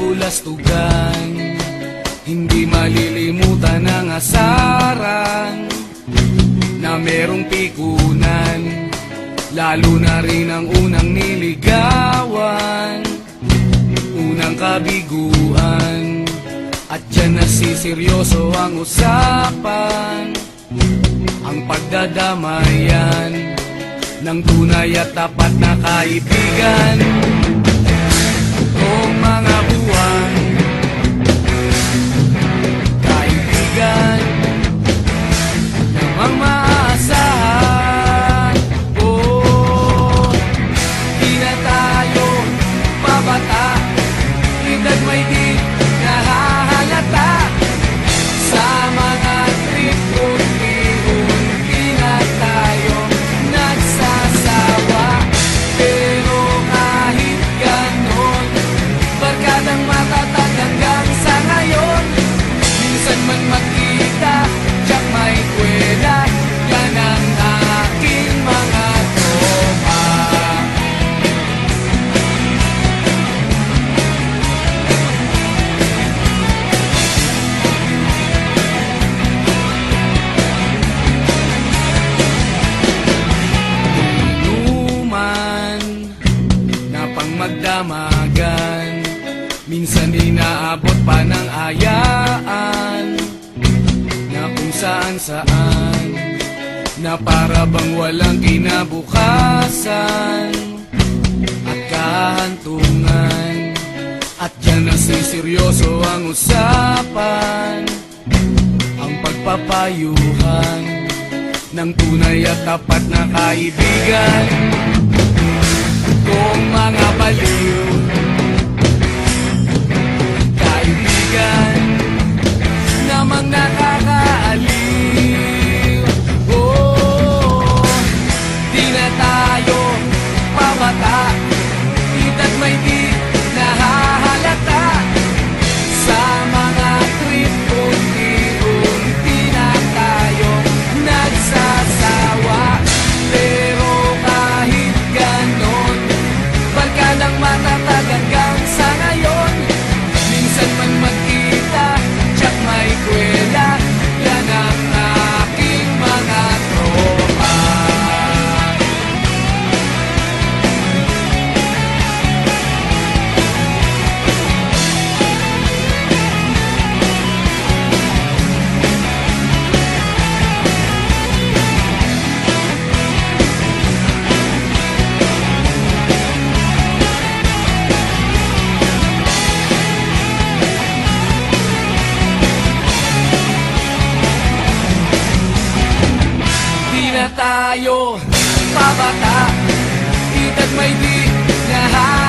kabulastugan. Hindi malilimutan ang asaran na merong pikunan, lalo na rin ang unang niligawan, unang kabiguan. At dyan nasiseryoso ang usapan, ang pagdadamayan ng tunay at tapat na kaibigan. Noong mga buwan, kaibigan namang maaasahan. Oh, di na tayo babata, edad may di nahahalata. Sa mga trip unti-unti na tayo nagsasawa. Pero kahit ganon, barkadang matatag hanggang sa ngayon. Minsan man magkita, tiyak may kwela, yan ang aking mga tropa. Inuman na pang magdamagan, minsan inaabot pa ng ayaan, na kung saan-saan, na para bang walang kinabukasan at kahantungan. At yan nasiseryoso ang usapan, ang pagpapayuhan ng tunay at tapat na kaibigan. Kung mga baliw, kaibigan namang nakakaaliw. Oh, di na tayo pabata, edad may di nahahalata. Sa mga trip unti-unti na tayo nagsasawa. Pero kahit ganon, barkadang matatag hanggang sa ngayon. Minsan man magkita, tiyak may kwela, yan ang aking mga tropa. Di na tayo pabata, edad may di nahahalata.